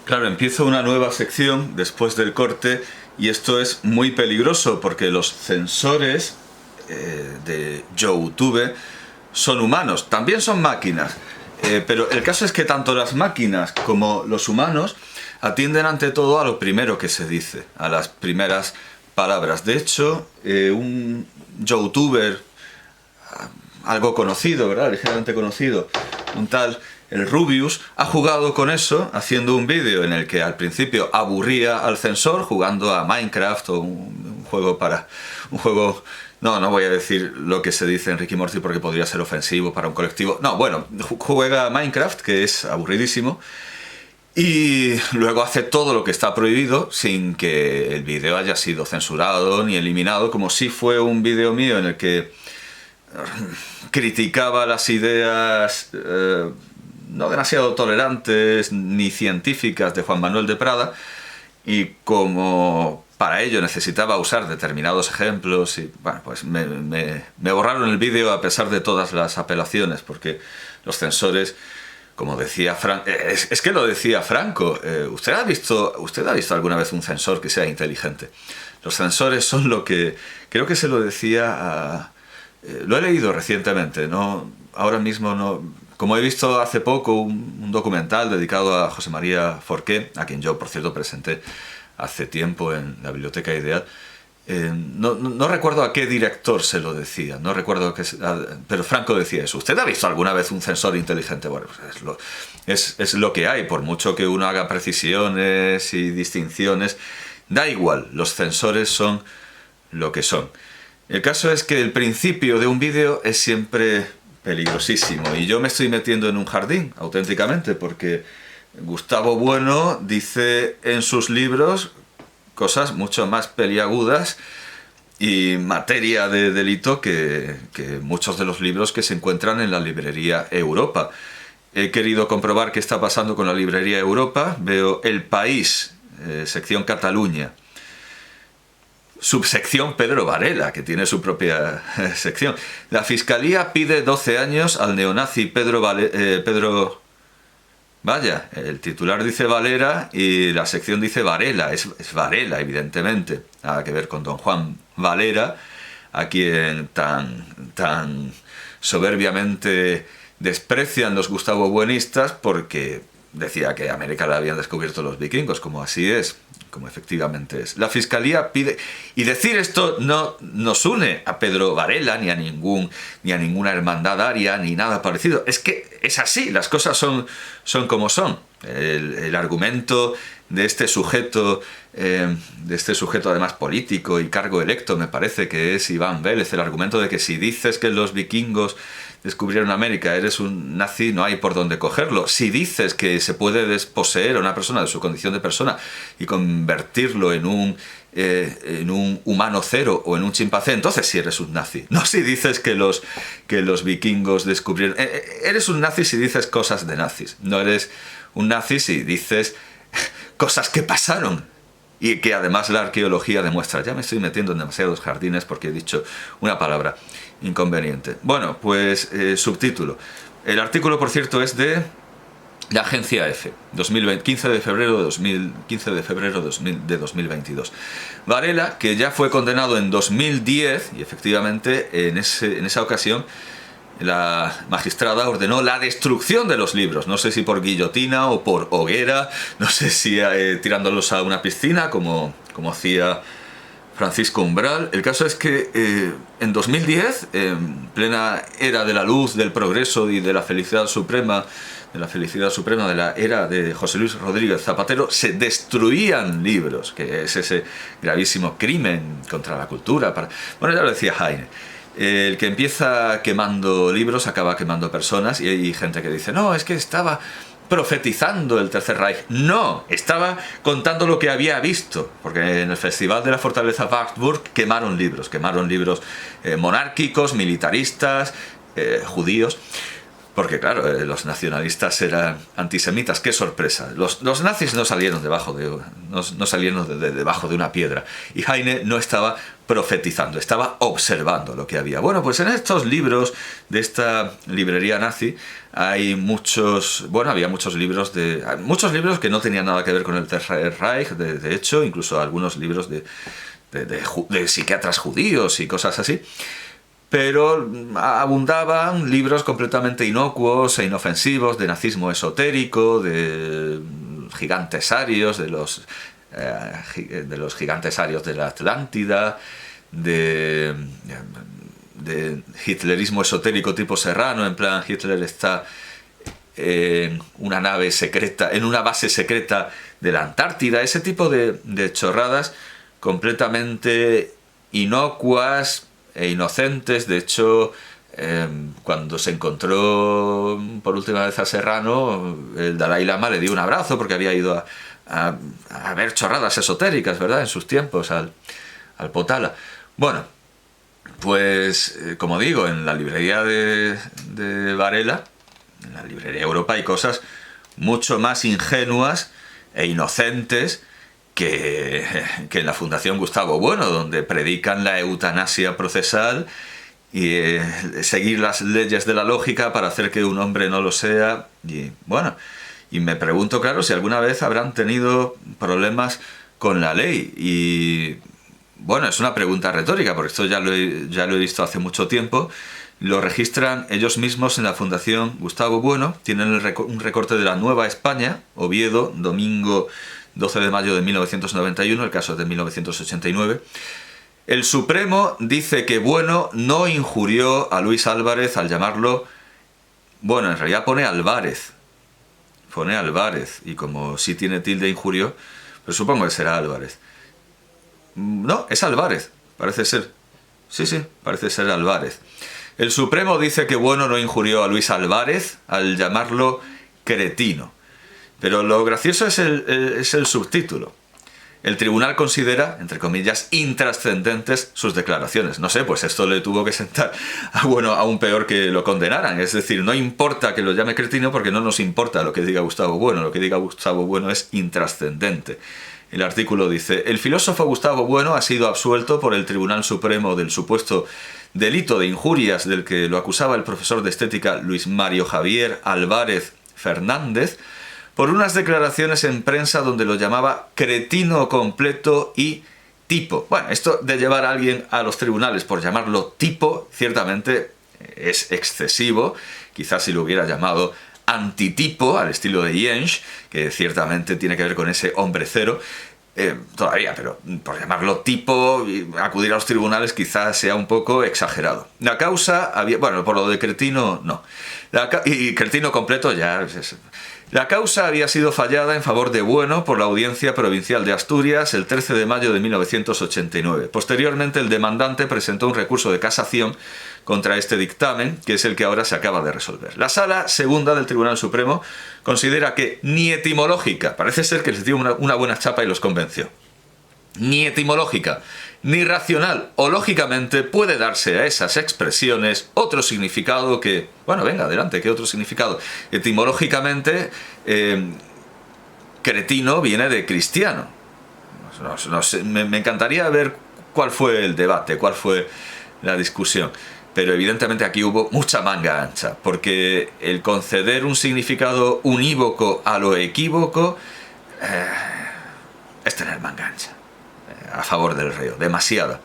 Claro, empiezo una nueva sección después del corte y esto es muy peligroso porque los censores de YouTube son humanos, también son máquinas, pero el caso es que tanto las máquinas como los humanos atienden ante todo a lo primero que se dice, a las primeras palabras. De hecho, un youtuber algo conocido, ¿verdad? Ligeramente conocido, un tal el Rubius, ha jugado con eso haciendo un vídeo en el que al principio aburría al censor jugando a Minecraft o un juego para... un juego... No voy a decir lo que se dice en Rick y Morty porque podría ser ofensivo para un colectivo. No, bueno, juega a Minecraft, que es aburridísimo, y luego hace todo lo que está prohibido sin que el vídeo haya sido censurado ni eliminado, como si fue un vídeo mío en el que criticaba las ideas no demasiado tolerantes ni científicas de Juan Manuel de Prada, y como para ello necesitaba usar determinados ejemplos, y bueno, pues me borraron el vídeo a pesar de todas las apelaciones, porque los censores, como decía Franco, es que lo decía Franco, ¿usted ha visto alguna vez un censor que sea inteligente? Los censores son lo que, creo que se lo decía a... lo he leído recientemente, no, ahora mismo no... Como he visto hace poco un documental dedicado a José María Forqué, a quien yo, por cierto, presenté hace tiempo en la Biblioteca Ideal, no recuerdo a qué director se lo decía, no recuerdo pero Franco decía eso. ¿Usted ha visto alguna vez un censor inteligente? Bueno, pues es lo que hay, por mucho que uno haga precisiones y distinciones, da igual, los censores son lo que son. El caso es que el principio de un vídeo es siempre peligrosísimo y yo me estoy metiendo en un jardín, auténticamente, porque Gustavo Bueno dice en sus libros cosas mucho más peliagudas y materia de delito que muchos de los libros que se encuentran en la librería Europa. He querido comprobar qué está pasando con la librería Europa. Veo El País, sección Cataluña, subsección Pedro Varela, que tiene su propia sección. La Fiscalía pide 12 años al neonazi Pedro... Vaya, el titular dice Valera y la sección dice Varela. Es Varela, evidentemente. Nada que ver con don Juan Valera, a quien tan soberbiamente desprecian los Gustavo Buenistas porque decía que América la habían descubierto los vikingos, como así es, como efectivamente es. La Fiscalía pide... Y decir esto no nos une a Pedro Varela, ni a ninguna hermandad aria, ni nada parecido. Es que es así, las cosas son como son. El argumento de este sujeto además político y cargo electo, me parece que es Iván Vélez, el argumento de que si dices que los vikingos descubrieron América, eres un nazi, no hay por dónde cogerlo. Si dices que se puede desposeer a una persona de su condición de persona y convertirlo en un humano cero o en un chimpancé, entonces sí eres un nazi. No si dices que los vikingos descubrieron... Eres un nazi si dices cosas de nazis. No eres un nazi si dices cosas que pasaron y que además la arqueología demuestra. Ya me estoy metiendo en demasiados jardines porque he dicho una palabra inconveniente. Bueno, pues subtítulo. El artículo, por cierto, es de la Agencia EFE, 15 de febrero de 2022. Varela, que ya fue condenado en 2010, y efectivamente en esa ocasión la magistrada ordenó la destrucción de los libros, no sé si por guillotina o por hoguera, no sé si tirándolos a una piscina como hacía Francisco Umbral. El caso es que en 2010, en plena era de la luz, del progreso y de la felicidad suprema, de la era de José Luis Rodríguez Zapatero, se destruían libros, que es ese gravísimo crimen contra la cultura. Bueno, ya lo decía Heine. El que empieza quemando libros acaba quemando personas, y hay gente que dice, no, es que estaba profetizando el Tercer Reich. No, estaba contando lo que había visto, porque en el Festival de la Fortaleza Wartburg quemaron libros monárquicos, militaristas, judíos. Porque claro, los nacionalistas eran antisemitas. ¡Qué sorpresa! Los nazis no salieron no salieron debajo de una piedra. Y Heine no estaba profetizando, estaba observando lo que había. Bueno, pues en estos libros de esta librería nazi hay había muchos libros que no tenían nada que ver con el Tercer Reich, de hecho, incluso algunos libros de psiquiatras judíos y cosas así. Pero abundaban libros completamente inocuos e inofensivos de nazismo esotérico, de gigantes arios, de los gigantes arios de la Atlántida, de hitlerismo esotérico tipo Serrano, en plan Hitler está en una nave secreta, en una base secreta de la Antártida, ese tipo de chorradas completamente inocuas e inocentes. De hecho, cuando se encontró por última vez a Serrano, el Dalai Lama le dio un abrazo porque había ido a ver chorradas esotéricas, ¿verdad?, en sus tiempos al Potala. Bueno, pues como digo, en la librería de Varela, en la librería Europa, hay cosas mucho más ingenuas e inocentes que en la Fundación Gustavo Bueno, donde predican la eutanasia procesal y seguir las leyes de la lógica para hacer que un hombre no lo sea. Y bueno, y me pregunto, claro, si alguna vez habrán tenido problemas con la ley. Y bueno, es una pregunta retórica, porque esto ya lo he visto hace mucho tiempo. Lo registran ellos mismos en la Fundación Gustavo Bueno. Tienen un recorte de la Nueva España, Oviedo, domingo 12 de mayo de 1991, el caso es de 1989. El Supremo dice que Bueno no injurió a Luis Álvarez al llamarlo... Bueno, en realidad pone Álvarez. Pone Álvarez. Y como sí tiene tilde injurió, pues supongo que será Álvarez. No, es Álvarez, parece ser. Sí, parece ser Álvarez. El Supremo dice que Bueno no injurió a Luis Álvarez al llamarlo cretino. Pero lo gracioso es el subtítulo. El tribunal considera, entre comillas, intrascendentes sus declaraciones. No sé, pues esto le tuvo que sentar aún peor que lo condenaran. Es decir, no importa que lo llame cretino porque no nos importa lo que diga Gustavo Bueno. Lo que diga Gustavo Bueno es intrascendente. El artículo dice: el filósofo Gustavo Bueno ha sido absuelto por el Tribunal Supremo del supuesto delito de injurias del que lo acusaba el profesor de estética Luis Mario Javier Álvarez Fernández, por unas declaraciones en prensa donde lo llamaba cretino completo y tipo. Bueno, esto de llevar a alguien a los tribunales por llamarlo tipo, ciertamente es excesivo. Quizás si lo hubiera llamado antitipo, al estilo de Jensch, que ciertamente tiene que ver con ese hombre cero, todavía, pero por llamarlo tipo y acudir a los tribunales quizás sea un poco exagerado. La causa había... Bueno, por lo de cretino, no. Y cretino completo ya... La causa había sido fallada en favor de Bueno por la Audiencia Provincial de Asturias el 13 de mayo de 1989. Posteriormente, el demandante presentó un recurso de casación contra este dictamen, que es el que ahora se acaba de resolver. La Sala Segunda del Tribunal Supremo considera que ni etimológica, parece ser que les dio una buena chapa y los convenció, ni etimológica, ni racional o lógicamente puede darse a esas expresiones otro significado que... Bueno, venga, adelante, ¿qué otro significado? Etimológicamente, cretino viene de cristiano. No sé, me encantaría ver cuál fue el debate, cuál fue la discusión. Pero evidentemente aquí hubo mucha manga ancha, porque el conceder un significado unívoco a lo equívoco es tener manga ancha. A favor del reo, demasiada.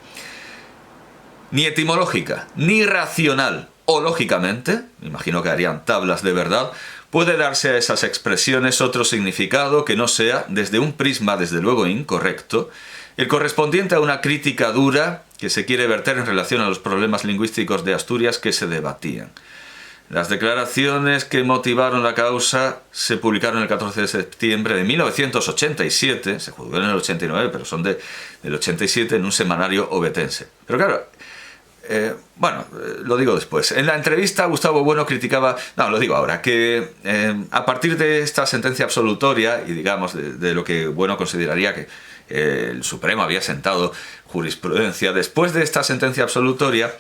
Ni etimológica, ni racional o lógicamente, me imagino que harían tablas de verdad, puede darse a esas expresiones otro significado que no sea, desde un prisma desde luego incorrecto, el correspondiente a una crítica dura que se quiere verter en relación a los problemas lingüísticos de Asturias que se debatían. Las declaraciones que motivaron la causa se publicaron el 14 de septiembre de 1987, se juzgó en el 89, pero son del 87, en un semanario ovetense. Pero claro, lo digo después. En la entrevista, Gustavo Bueno criticaba, no, lo digo ahora, que a partir de esta sentencia absolutoria, y digamos de lo que Bueno consideraría que el Supremo había sentado jurisprudencia, después de esta sentencia absolutoria,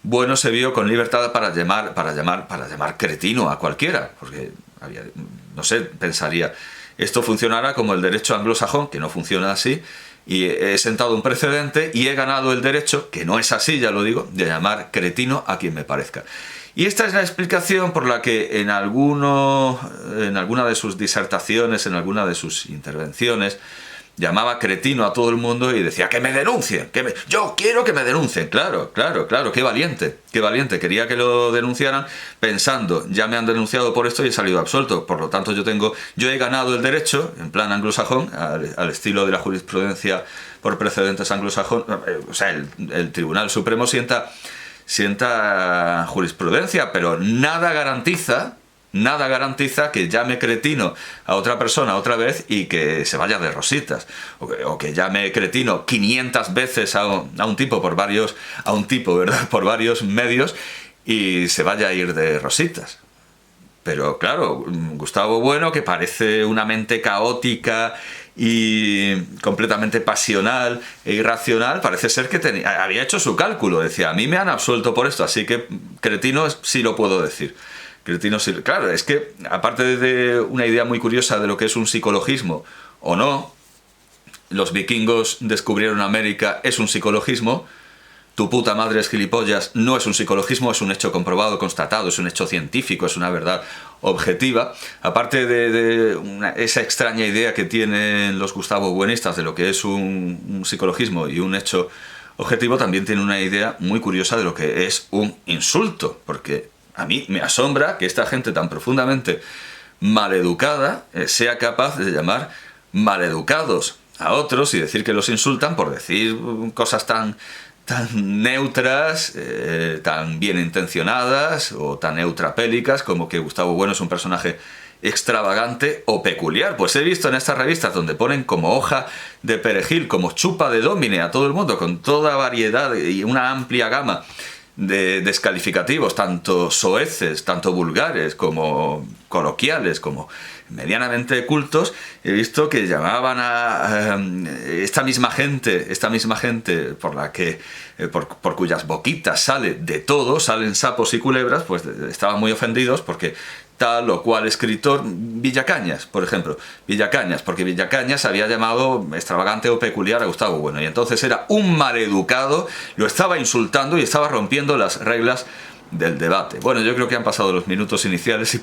Bueno se vio con libertad para llamar cretino a cualquiera, porque no sé, pensaría, esto funcionará como el derecho anglosajón, que no funciona así, y he sentado un precedente y he ganado el derecho, que no es así, ya lo digo, de llamar cretino a quien me parezca. Y esta es la explicación por la que en alguna de sus disertaciones, en alguna de sus intervenciones, llamaba cretino a todo el mundo y decía, ¡que me denuncien! ¡Yo quiero que me denuncien! Claro, qué valiente, quería que lo denunciaran pensando, ya me han denunciado por esto y he salido absuelto, por lo tanto yo he ganado el derecho, en plan anglosajón, al estilo de la jurisprudencia por precedentes anglosajón, o sea, el Tribunal Supremo sienta jurisprudencia, pero nada garantiza que llame cretino a otra persona otra vez y que se vaya de rositas, o que llame cretino 500 veces a un tipo por varios medios y se vaya a ir de rositas. Pero claro, Gustavo Bueno, que parece una mente caótica y completamente pasional e irracional, parece ser que había hecho su cálculo, decía, a mí me han absuelto por esto, así que cretino sí lo puedo decir. Cretino sí. Claro, es que aparte de una idea muy curiosa de lo que es un psicologismo o no, los vikingos descubrieron América, es un psicologismo, tu puta madre es gilipollas, no es un psicologismo, es un hecho comprobado, constatado, es un hecho científico, es una verdad objetiva. Aparte de esa extraña idea que tienen los Gustavo Buenistas de lo que es un psicologismo y un hecho objetivo, también tiene una idea muy curiosa de lo que es un insulto, porque a mí me asombra que esta gente tan profundamente maleducada sea capaz de llamar maleducados a otros y decir que los insultan por decir cosas tan neutras, tan bien intencionadas o tan neutrapélicas como que Gustavo Bueno es un personaje extravagante o peculiar. Pues he visto en estas revistas donde ponen como hoja de perejil, como chupa de dómine a todo el mundo, con toda variedad y una amplia gama de descalificativos, tanto soeces, tanto vulgares, como coloquiales, como medianamente cultos. He visto que llamaban a esta misma gente por cuyas boquitas sale de todo, salen sapos y culebras, pues estaban muy ofendidos porque tal o cual escritor, Villacañas, por ejemplo, porque Villacañas había llamado extravagante o peculiar a Gustavo Bueno, y entonces era un maleducado, lo estaba insultando y estaba rompiendo las reglas del debate. Bueno, yo creo que han pasado los minutos iniciales y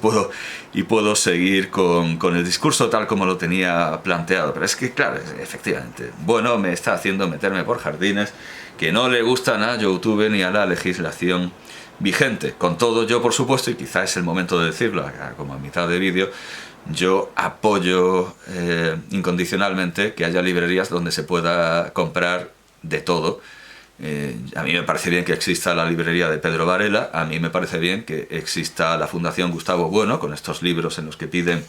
puedo seguir con el discurso tal como lo tenía planteado, pero es que, claro, efectivamente, Bueno me está haciendo meterme por jardines que no le gustan a YouTube ni a la legislación vigente. Con todo, yo por supuesto, y quizá es el momento de decirlo como a mitad de vídeo, yo apoyo incondicionalmente que haya librerías donde se pueda comprar de todo. A mí me parece bien que exista la librería de Pedro Varela, a mí me parece bien que exista la Fundación Gustavo Bueno con estos libros en los que piden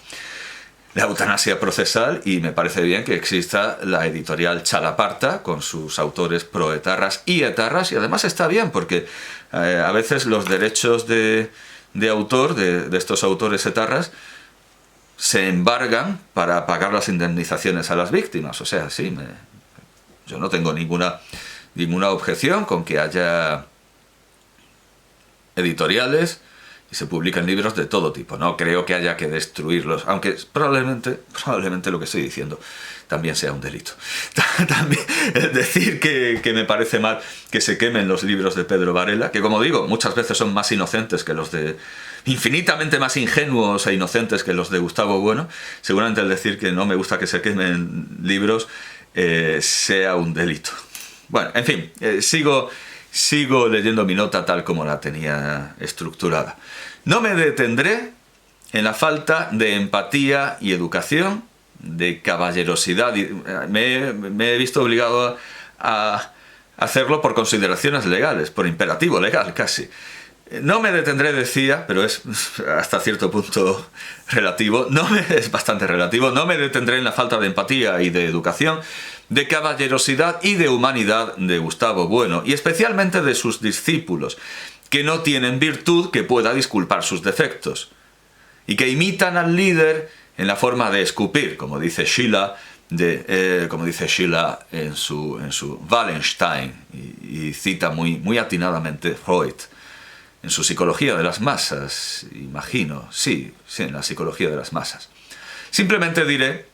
la eutanasia procesal, y me parece bien que exista la editorial Chalaparta con sus autores proetarras y etarras, y además está bien porque a veces los derechos de autor de estos autores etarras se embargan para pagar las indemnizaciones a las víctimas. O sea, sí, yo no tengo ninguna objeción con que haya editoriales y se publican libros de todo tipo. No creo que haya que destruirlos, aunque probablemente lo que estoy diciendo también sea un delito. También decir que me parece mal que se quemen los libros de Pedro Varela, que, como digo, muchas veces son más inocentes que los de... infinitamente más ingenuos e inocentes que los de Gustavo Bueno. Seguramente el decir que no me gusta que se quemen libros sea un delito. Bueno, en fin, sigo leyendo mi nota tal como la tenía estructurada. No me detendré en la falta de empatía y educación, de caballerosidad. Me he visto obligado a hacerlo por consideraciones legales, por imperativo legal casi. No me detendré, decía, pero es hasta cierto punto relativo, es bastante relativo, no me detendré en la falta de empatía y de educación, de caballerosidad y de humanidad de Gustavo Bueno, y especialmente de sus discípulos, que no tienen virtud que pueda disculpar sus defectos, y que imitan al líder en la forma de escupir, como dice Schiller, como dice Schiller en su Wallenstein, y cita muy atinadamente Freud, en su psicología de las masas, imagino, sí, en la psicología de las masas. Simplemente diré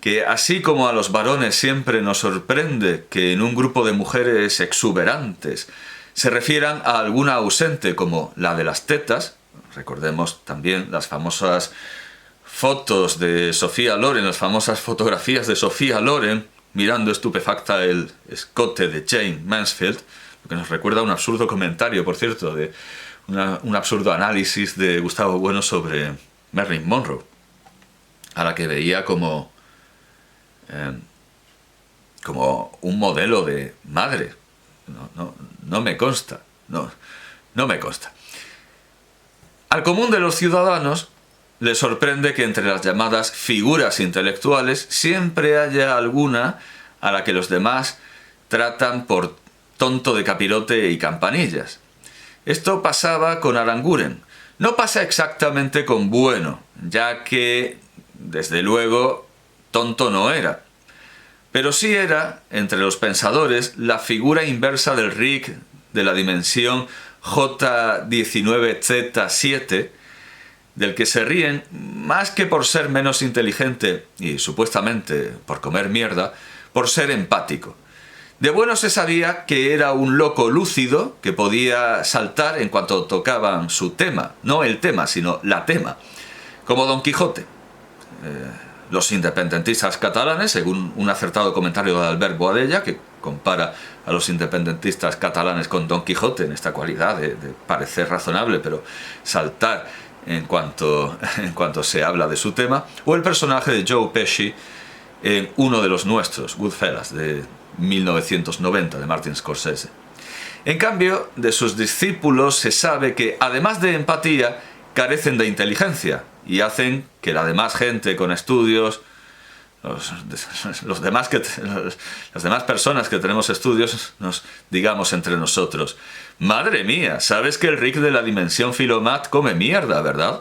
que así como a los varones siempre nos sorprende que en un grupo de mujeres exuberantes se refieran a alguna ausente como la de las tetas, recordemos también las famosas fotos de Sofía Loren, las famosas fotografías de Sofía Loren mirando estupefacta el escote de Jane Mansfield, lo que nos recuerda un absurdo comentario, por cierto, de un absurdo análisis de Gustavo Bueno sobre Marilyn Monroe, a la que veía como un modelo de madre. No me consta, no me consta. Al común de los ciudadanos le sorprende que entre las llamadas figuras intelectuales siempre haya alguna a la que los demás tratan por tonto de capirote y campanillas. Esto pasaba con Aranguren. No pasa exactamente con Bueno, ya que, desde luego, tonto no era. Pero sí era, entre los pensadores, la figura inversa del Rig de la dimensión J19Z7, del que se ríen más que por ser menos inteligente y supuestamente por comer mierda, por ser empático. De Bueno se sabía que era un loco lúcido que podía saltar en cuanto tocaban su tema, no el tema, sino la tema, como Don Quijote. Los independentistas catalanes, según un acertado comentario de Albert Boadella, que compara a los independentistas catalanes con Don Quijote en esta cualidad de parecer razonable, pero saltar en cuanto se habla de su tema, o el personaje de Joe Pesci en Uno de los nuestros, Goodfellas, de 1990, de Martin Scorsese. En cambio, de sus discípulos se sabe que, además de empatía, carecen de inteligencia y hacen que la demás gente con estudios, las demás personas que tenemos estudios, nos digamos entre nosotros: madre mía, sabes que el Rick de la dimensión Filomat come mierda, ¿verdad?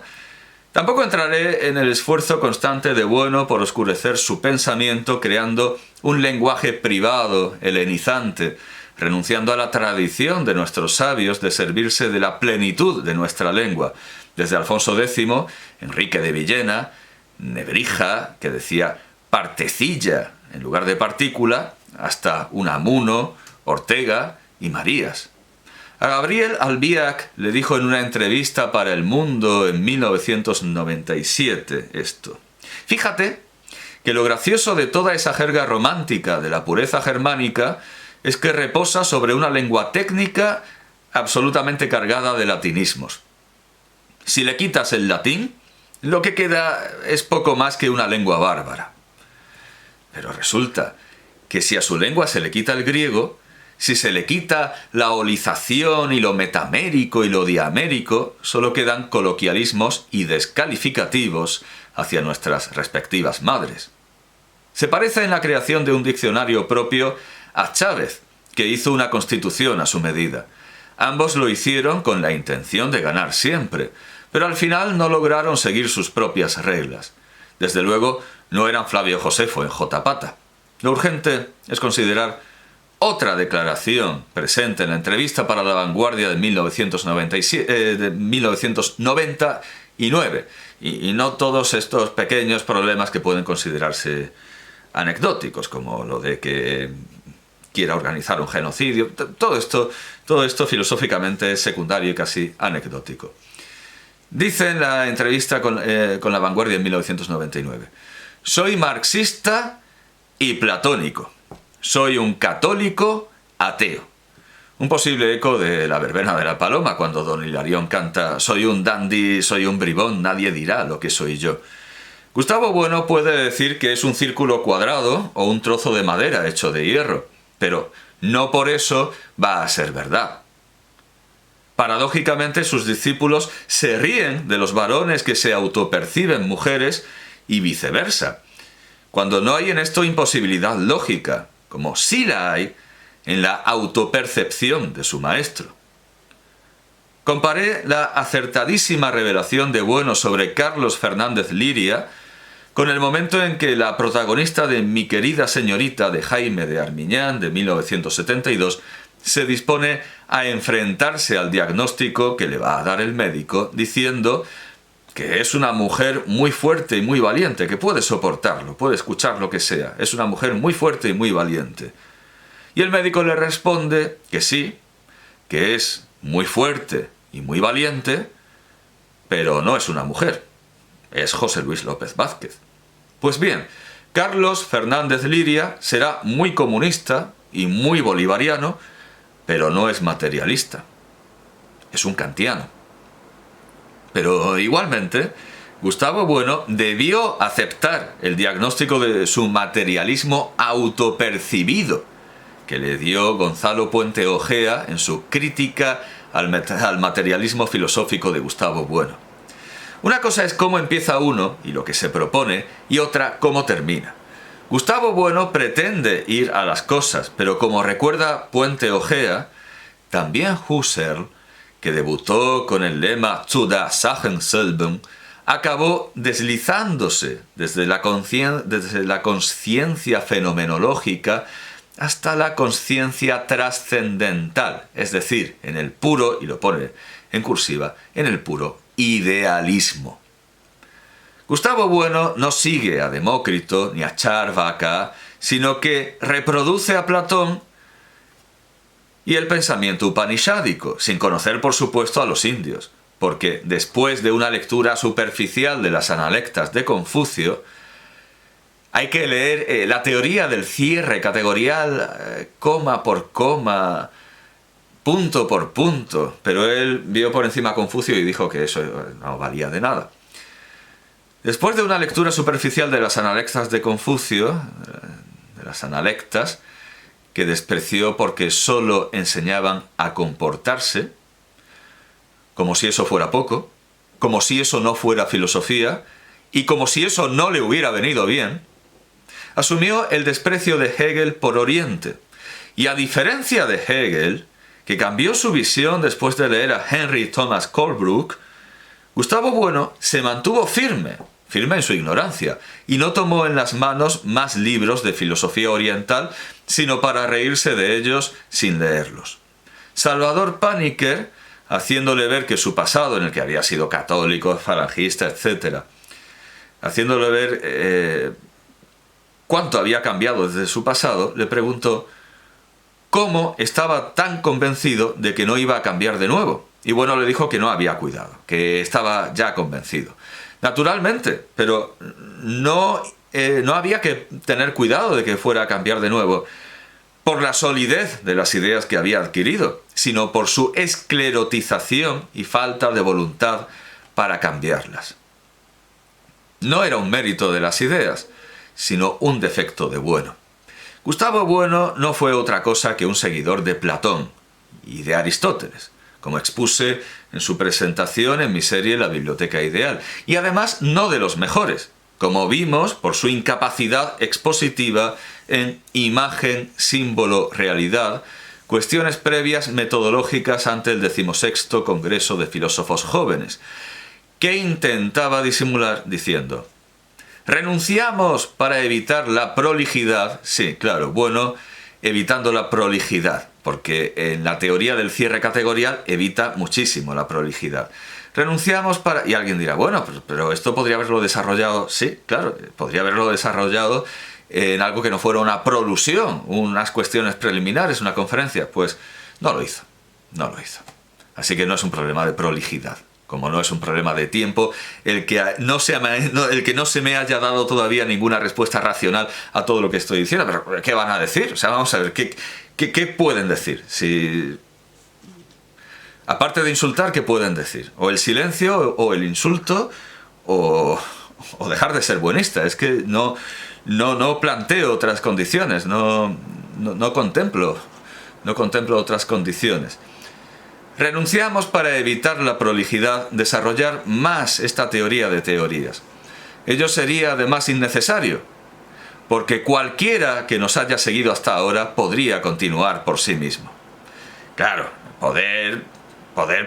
Tampoco entraré en el esfuerzo constante de Bueno por oscurecer su pensamiento creando un lenguaje privado, helenizante, renunciando a la tradición de nuestros sabios de servirse de la plenitud de nuestra lengua, desde Alfonso X, Enrique de Villena, Nebrija, que decía partecilla en lugar de partícula, hasta Unamuno, Ortega y Marías. A Gabriel Albiac le dijo en una entrevista para El Mundo en 1997 esto: fíjate que lo gracioso de toda esa jerga romántica de la pureza germánica es que reposa sobre una lengua técnica absolutamente cargada de latinismos. Si le quitas el latín, lo que queda es poco más que una lengua bárbara. Pero resulta que si a su lengua se le quita el griego, si se le quita la olización y lo metamérico y lo diamérico, solo quedan coloquialismos y descalificativos hacia nuestras respectivas madres. Se parece en la creación de un diccionario propio a Chávez, que hizo una constitución a su medida. Ambos lo hicieron con la intención de ganar siempre, pero al final no lograron seguir sus propias reglas. Desde luego, no eran Flavio Josefo en J. Pata. Lo urgente es considerar otra declaración presente en la entrevista para La Vanguardia de 1999, y no todos estos pequeños problemas que pueden considerarse anecdóticos, como lo de que quiera organizar un genocidio. Todo esto filosóficamente es secundario y casi anecdótico. Dice en la entrevista con La Vanguardia en 1999: soy marxista y platónico. Soy un católico ateo. Un posible eco de La verbena de la paloma, cuando don Hilarión canta: soy un dandy, soy un bribón, nadie dirá lo que soy yo. Gustavo Bueno puede decir que es un círculo cuadrado o un trozo de madera hecho de hierro, pero no por eso va a ser verdad. Paradójicamente, sus discípulos se ríen de los varones que se autoperciben mujeres y viceversa, cuando no hay en esto imposibilidad lógica, como sí la hay en la autopercepción de su maestro. Comparé la acertadísima revelación de Bueno sobre Carlos Fernández Liria, con el momento en que la protagonista de Mi querida señorita de Jaime de Armiñán, de 1972, se dispone a enfrentarse al diagnóstico que le va a dar el médico, diciendo que es una mujer muy fuerte y muy valiente, que puede soportarlo, puede escuchar lo que sea. Es una mujer muy fuerte y muy valiente. Y el médico le responde que sí, que es muy fuerte y muy valiente, pero no es una mujer. Es José Luis López Vázquez. Pues bien, Carlos Fernández Liria será muy comunista y muy bolivariano, pero no es materialista. Es un kantiano. Pero igualmente, Gustavo Bueno debió aceptar el diagnóstico de su materialismo autopercibido que le dio Gonzalo Puente Ojea en su crítica al materialismo filosófico de Gustavo Bueno. Una cosa es cómo empieza uno y lo que se propone, y otra cómo termina. Gustavo Bueno pretende ir a las cosas, pero como recuerda Puente Ojea, también Husserl, que debutó con el lema Zu das Sachen selben, acabó deslizándose desde la conciencia fenomenológica hasta la conciencia trascendental, es decir, en el puro, y lo pone en cursiva, en el puro idealismo. Gustavo Bueno no sigue a Demócrito ni a Charvaka, sino que reproduce a Platón y el pensamiento upanishádico, sin conocer por supuesto a los indios, porque después de una lectura superficial de las Analectas de Confucio, hay que leer la teoría del cierre categorial, coma por coma, punto por punto, pero él vio por encima a Confucio y dijo que eso no valía de nada. Después de una lectura superficial de las Analectas de Confucio, de las Analectas, que despreció porque solo enseñaban a comportarse, como si eso fuera poco, como si eso no fuera filosofía, y como si eso no le hubiera venido bien, asumió el desprecio de Hegel por Oriente. Y a diferencia de Hegel, que cambió su visión después de leer a Henry Thomas Colebrooke, Gustavo Bueno se mantuvo firme en su ignorancia, y no tomó en las manos más libros de filosofía oriental, sino para reírse de ellos sin leerlos. Salvador Paniker, haciéndole ver que su pasado, en el que había sido católico, falangista, etc., haciéndole ver cuánto había cambiado desde su pasado, le preguntó cómo estaba tan convencido de que no iba a cambiar de nuevo. Y Bueno le dijo que no había cuidado, que estaba ya convencido. Naturalmente, pero no había que tener cuidado de que fuera a cambiar de nuevo por la solidez de las ideas que había adquirido, sino por su esclerotización y falta de voluntad para cambiarlas. No era un mérito de las ideas, sino un defecto de Bueno. Gustavo Bueno no fue otra cosa que un seguidor de Platón y de Aristóteles, como expuse en su presentación en mi serie La Biblioteca Ideal, y además no de los mejores, como vimos por su incapacidad expositiva en imagen, símbolo, realidad, cuestiones previas metodológicas ante el 16º Congreso de Filósofos Jóvenes, que intentaba disimular diciendo: renunciamos para evitar la prolijidad. Sí, claro, Bueno, evitando la prolijidad, porque en la teoría del cierre categorial evita muchísimo la prolijidad. Renunciamos para... Y alguien dirá, bueno, pero esto podría haberlo desarrollado... Sí, claro, podría haberlo desarrollado en algo que no fuera una prolusión, unas cuestiones preliminares, una conferencia. Pues no lo hizo. Así que no es un problema de prolijidad, como no es un problema de tiempo el que no se me haya dado todavía ninguna respuesta racional a todo lo que estoy diciendo. Pero ¿qué van a decir? O sea, vamos a ver, ¿qué pueden decir? Si... Aparte de insultar, ¿qué pueden decir? O el silencio, o el insulto, o dejar de ser buenista. Es que no planteo otras condiciones, no contemplo otras condiciones. Renunciamos para evitar la prolijidad, desarrollar más esta teoría de teorías. Ello sería además innecesario, porque cualquiera que nos haya seguido hasta ahora podría continuar por sí mismo. Claro, poder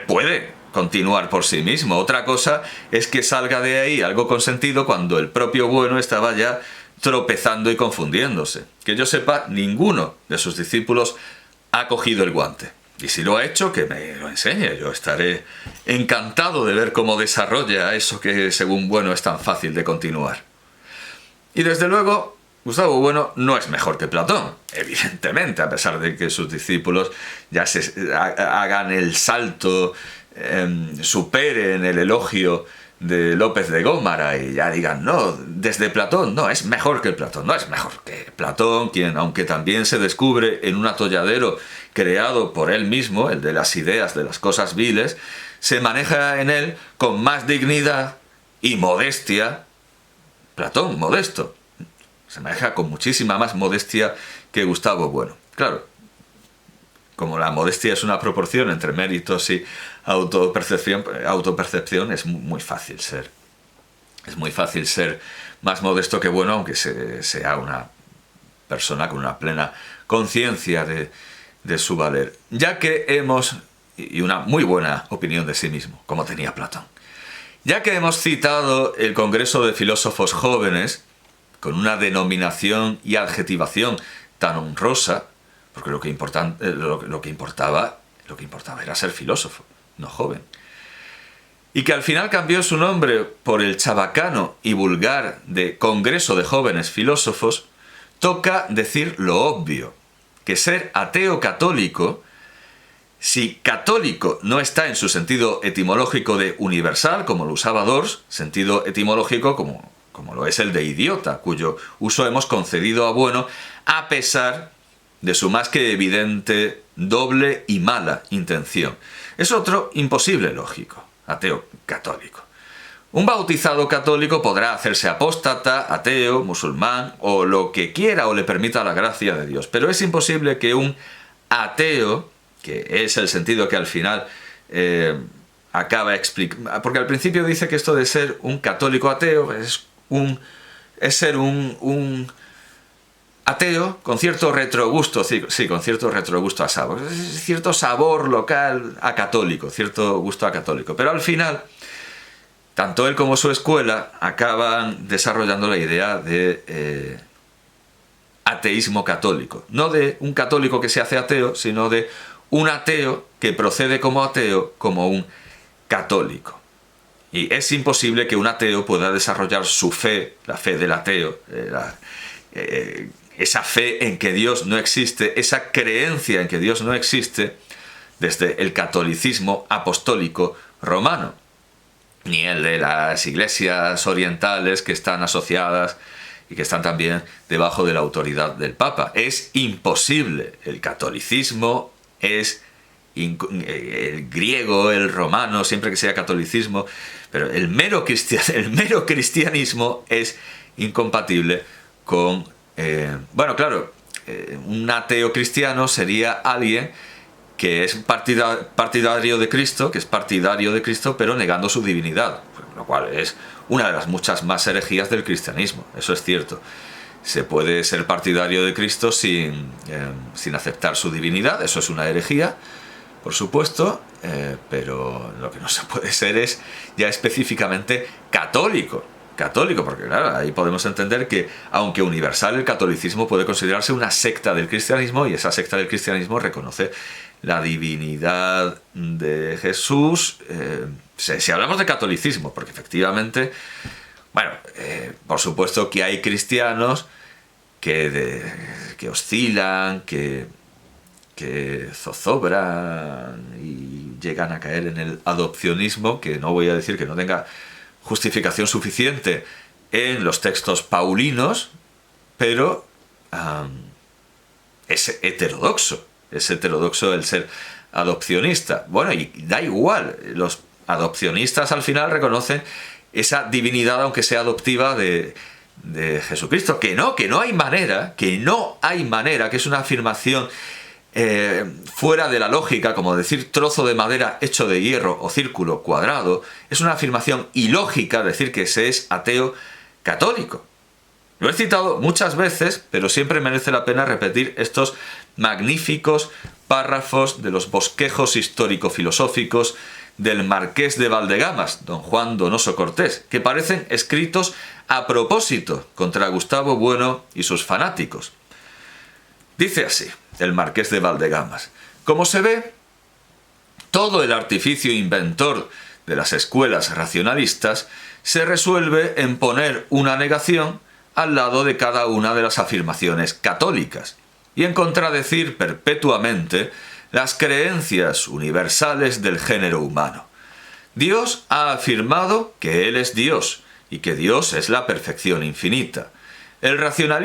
puede continuar por sí mismo. Otra cosa es que salga de ahí algo con sentido cuando el propio bueno estaba ya tropezando y confundiéndose. Que yo sepa, ninguno de sus discípulos ha cogido el guante. Y si lo ha hecho, que me lo enseñe. Yo estaré encantado de ver cómo desarrolla eso que según Bueno es tan fácil de continuar. Y desde luego, Gustavo Bueno no es mejor que Platón, evidentemente, a pesar de que sus discípulos ya hagan el salto, superen el elogio de López de Gómara y ya digan, no, desde Platón, no, es mejor que Platón, no es mejor que Platón, quien, aunque también se descubre en un atolladero creado por él mismo, el de las ideas de las cosas viles, se maneja en él con más dignidad y modestia. Platón, modesto, se maneja con muchísima más modestia que Gustavo Bueno. Claro, como la modestia es una proporción entre méritos y autopercepción, es muy fácil ser. Es muy fácil ser más modesto que Bueno, aunque sea una persona con una plena conciencia de su valer. Ya que y una muy buena opinión de sí mismo, como tenía Platón. Ya que hemos citado el Congreso de Filósofos Jóvenes, con una denominación y adjetivación tan honrosa, porque lo que importaba era ser filósofo, no joven. Y que al final cambió su nombre por el chabacano y vulgar de Congreso de Jóvenes Filósofos, toca decir lo obvio, que ser ateo católico, si católico no está en su sentido etimológico de universal, como lo usaba Dors, sentido etimológico como lo es el de idiota, cuyo uso hemos concedido a Bueno a pesar de su más que evidente doble y mala intención. Es otro imposible lógico, ateo católico. Un bautizado católico podrá hacerse apóstata, ateo, musulmán o lo que quiera o le permita la gracia de Dios, pero es imposible que un ateo, que es el sentido que al final acaba explicando, porque al principio dice que esto de ser un católico ateo es ser un ateo con cierto retrogusto, sí, con cierto retrogusto a sabor, cierto sabor local a católico, cierto gusto a católico, pero al final tanto él como su escuela acaban desarrollando la idea de ateísmo católico, no de un católico que se hace ateo, sino de un ateo que procede como ateo como un católico. Y es imposible que un ateo pueda desarrollar su fe, la fe del ateo, esa fe en que Dios no existe, esa creencia en que Dios no existe, desde el catolicismo apostólico romano, ni el de las iglesias orientales que están asociadas y que están también debajo de la autoridad del Papa. Es imposible. El catolicismo es el griego, el romano, siempre que sea catolicismo, pero el mero cristianismo es incompatible con... un ateo cristiano sería alguien que es partidario de Cristo, pero negando su divinidad, lo cual es una de las muchas más herejías del cristianismo, eso es cierto. Se puede ser partidario de Cristo sin aceptar su divinidad, eso es una herejía, por supuesto, pero lo que no se puede ser es ya específicamente católico, porque claro, ahí podemos entender que, aunque universal, el catolicismo puede considerarse una secta del cristianismo, y esa secta del cristianismo reconoce la divinidad de Jesús, si hablamos de catolicismo, porque efectivamente, por supuesto que hay cristianos que oscilan, que zozobran y llegan a caer en el adopcionismo, que no voy a decir que no tenga justificación suficiente en los textos paulinos, pero es heterodoxo el ser adopcionista. Bueno, y da igual, los adopcionistas al final reconocen esa divinidad, aunque sea adoptiva, de Jesucristo, que no hay manera, que es una afirmación fuera de la lógica, como decir trozo de madera hecho de hierro o círculo cuadrado. Es una afirmación ilógica decir que se es ateo católico. Lo he citado muchas veces, pero siempre merece la pena repetir estos magníficos párrafos de los bosquejos histórico-filosóficos del Marqués de Valdegamas, don Juan Donoso Cortés, que parecen escritos a propósito contra Gustavo Bueno y sus fanáticos. Dice así, el Marqués de Valdegamas: como se ve, todo el artificio inventor de las escuelas racionalistas se resuelve en poner una negación al lado de cada una de las afirmaciones católicas y en contradecir perpetuamente las creencias universales del género humano. Dios ha afirmado que Él es Dios y que Dios es la perfección infinita. El racionalismo